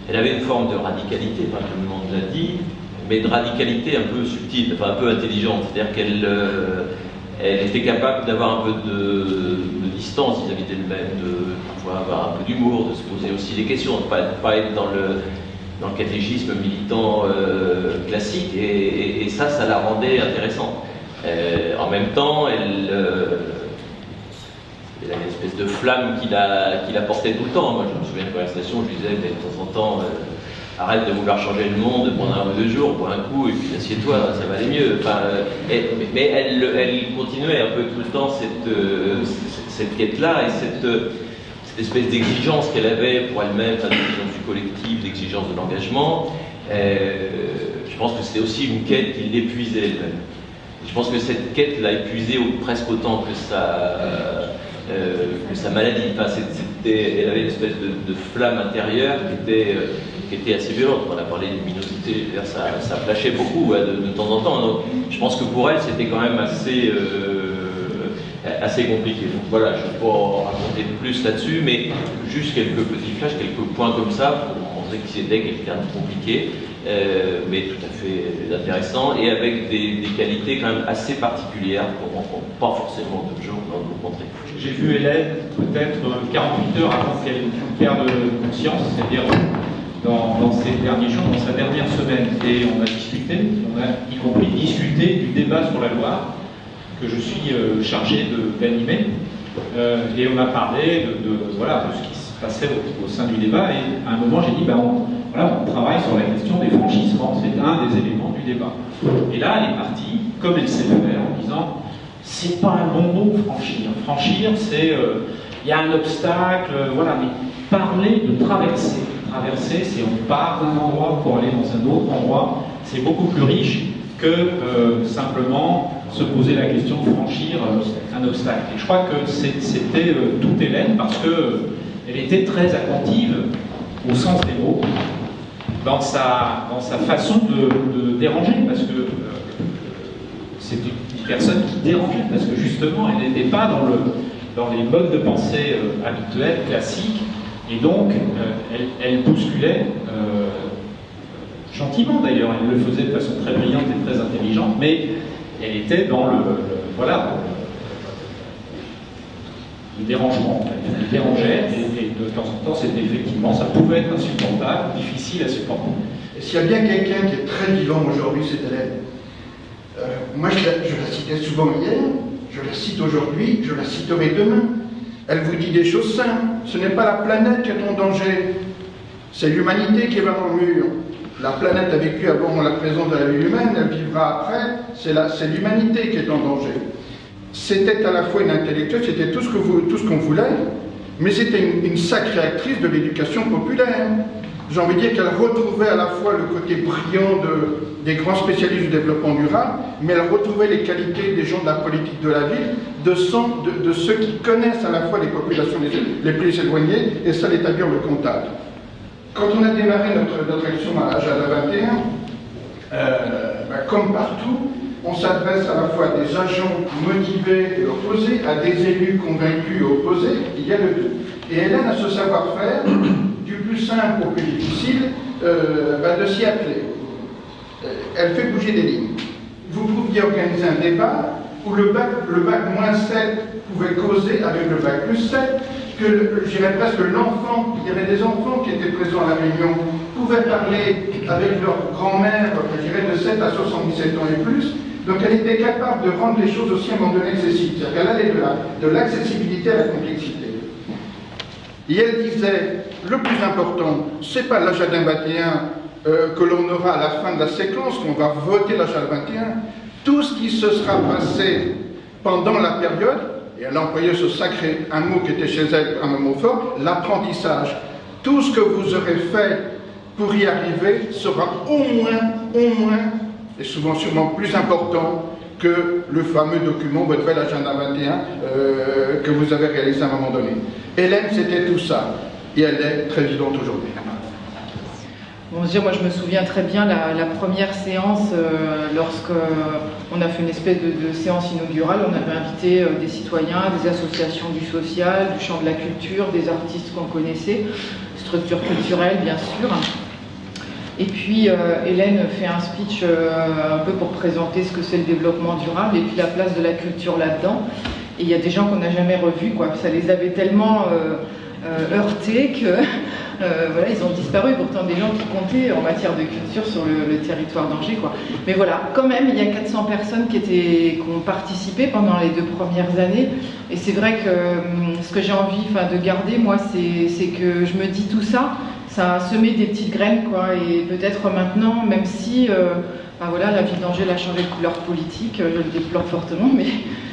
elle avait une forme de radicalité, enfin, tout le monde l'a dit, mais de radicalité un peu subtile, enfin un peu intelligente, c'est-à-dire qu'elle elle était capable d'avoir un peu de distance vis-à-vis d'elle-même, de parfois avoir un peu d'humour, de se poser aussi des questions, de ne pas être dans le catéchisme militant classique, et ça la rendait intéressante. En même temps, elle a une espèce de flamme qui la portait tout le temps. Moi, je me souviens de conversation où je disais de temps en temps, arrête de vouloir changer le monde pendant un ou deux jours, bois un coup et puis assieds-toi, ça va aller mieux. Enfin, mais elle continuait un peu tout le temps cette quête-là et cette espèce d'exigence qu'elle avait pour elle-même, d'exigence du collectif, d'exigence de l'engagement. Je pense que c'était aussi une quête qui l'épuisait elle-même. Je pense que cette quête l'a épuisée presque autant que sa maladie. Enfin, elle avait une espèce de flamme intérieure qui était assez violente. On a parlé de luminosité, ça flashait beaucoup de temps en temps. Donc, je pense que pour elle, c'était quand même assez compliqué. Donc voilà, je ne vais pas en raconter plus là-dessus, mais juste quelques petits flashs, quelques points comme ça pour montrer que c'était quelqu'un de compliqué, mais tout à fait intéressant et avec des qualités quand même assez particulières qu'on ne rencontre pas forcément de gens dans le rencontrer. J'ai vu Hélène peut-être 48 heures avant qu'elle perde conscience, c'est-à-dire dans ces derniers jours, dans sa dernière semaine. Et on a discuté, on a y compris discuté du débat sur la Loire que je suis chargé d'animer. Et on a parlé de ce qui se passait au sein du débat. Et à un moment, j'ai dit, on travaille sur la question des franchissements. C'est un des éléments du débat. Et là, elle est partie, comme elle sait le faire, en disant, c'est pas un bon mot, franchir. Franchir, c'est, il y a un obstacle, mais parler de traverser. Traverser, c'est on part d'un endroit pour aller dans un autre endroit. C'est beaucoup plus riche que simplement se poser la question de franchir un obstacle. Et je crois que c'était toute Hélène parce qu'elle était très attentive au sens des mots dans sa façon de déranger, parce que c'est une personne qui dérangeait, parce que justement elle n'était pas dans les modes de pensée habituels, classiques, et donc elle bousculait gentiment d'ailleurs, elle le faisait de façon très brillante et très intelligente, mais elle était dans le dérangement. Elle dérangeait et de temps en temps, c'était effectivement, ça pouvait être insupportable, difficile à supporter. Et s'il y a bien quelqu'un qui est très vivant aujourd'hui, c'est Hélène. Moi, je la citais souvent hier, je la cite aujourd'hui, je la citerai demain. Elle vous dit des choses simples. Ce n'est pas la planète qui est en danger, c'est l'humanité qui va dans le mur. La planète a vécu avant la présence de la vie humaine, elle vivra après, c'est l'humanité qui est en danger. C'était à la fois une intellectuelle, c'était tout ce qu'on voulait, mais c'était une sacrée actrice de l'éducation populaire. J'ai envie de dire qu'elle retrouvait à la fois le côté brillant des grands spécialistes du développement durable, mais elle retrouvait les qualités des gens de la politique de la ville, de ceux qui connaissent à la fois les populations les plus éloignées, et ça l'établir le contact. Quand on a démarré notre action à Jardin 21, comme partout, on s'adresse à la fois à des agents motivés et opposés, à des élus convaincus et opposés, il y a le tout. Et Hélène a ce savoir-faire, du plus simple au plus difficile, de s'y atteler. Elle fait bouger des lignes. Vous pouviez organiser un débat où le bac -7 pouvait causer avec le bac +7, que je dirais presque l'enfant, il y avait des enfants qui étaient présents à la réunion, pouvaient parler avec leur grand-mère, je dirais de 7 à 77 ans et plus. Donc elle était capable de rendre les choses aussi à un moment donné accessibles. C'est-à-dire qu'elle allait de l'accessibilité à la complexité. Et elle disait, le plus important, c'est pas l'Agenda 21 que l'on aura à la fin de la séquence, qu'on va voter l'Agenda 21, tout ce qui se sera passé pendant la période, et elle a employé un mot qui était chez elle un mot fort, l'apprentissage. Tout ce que vous aurez fait pour y arriver sera au moins, et souvent sûrement plus important que le fameux document, votre bel Agenda 21, que vous avez réalisé à un moment donné. Hélène, c'était tout ça, et elle est très vivante aujourd'hui. Bon, moi je me souviens très bien la première séance, lorsqu'on a fait une espèce de séance inaugurale, on avait invité des citoyens, des associations du social, du champ de la culture, des artistes qu'on connaissait. Il se structures culturelles, bien sûr. Et puis Hélène fait un speech un peu pour présenter ce que c'est le développement durable et puis la place de la culture là-dedans. Et il y a des gens qu'on n'a jamais revus, quoi. Ça les avait tellement heurtés que voilà, ils ont disparu. Pourtant des gens qui comptaient en matière de culture sur le territoire d'Angers, quoi. Mais voilà, quand même, il y a 400 personnes qui ont participé pendant les 2 premières années. Et c'est vrai que ce que j'ai envie de garder, moi, c'est que je me dis tout ça, ça a semé des petites graines, quoi. Et peut-être maintenant, même si voilà, la ville d'Angers a changé de couleur politique, je le déplore fortement, mais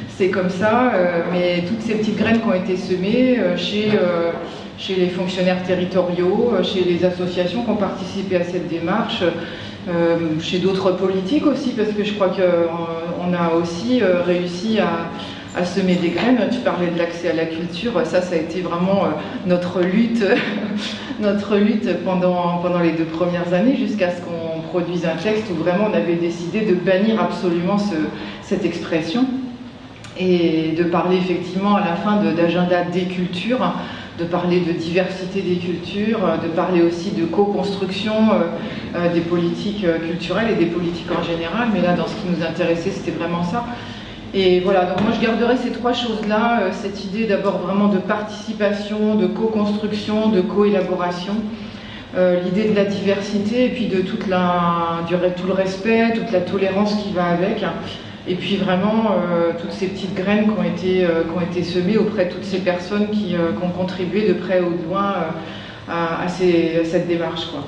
c'est comme ça. Mais toutes ces petites graines qui ont été semées chez les fonctionnaires territoriaux, chez les associations qui ont participé à cette démarche, chez d'autres politiques aussi, parce que je crois qu'on a aussi réussi à semer des graines. Tu parlais de l'accès à la culture, ça a été vraiment notre lutte, notre lutte pendant les 2 premières années, jusqu'à ce qu'on produise un texte où vraiment on avait décidé de bannir absolument cette expression et de parler effectivement à la fin d'agenda des cultures, de parler de diversité des cultures, de parler aussi de co-construction des politiques culturelles et des politiques en général. Mais là, dans ce qui nous intéressait, c'était vraiment ça. Et voilà, donc moi je garderai ces 3 choses-là, cette idée d'abord vraiment de participation, de co-construction, de co-élaboration, l'idée de la diversité et puis de tout le respect, toute la tolérance qui va avec. Et puis vraiment, toutes ces petites graines qui ont été semées auprès de toutes ces personnes qui ont contribué de près ou de loin à cette démarche, quoi.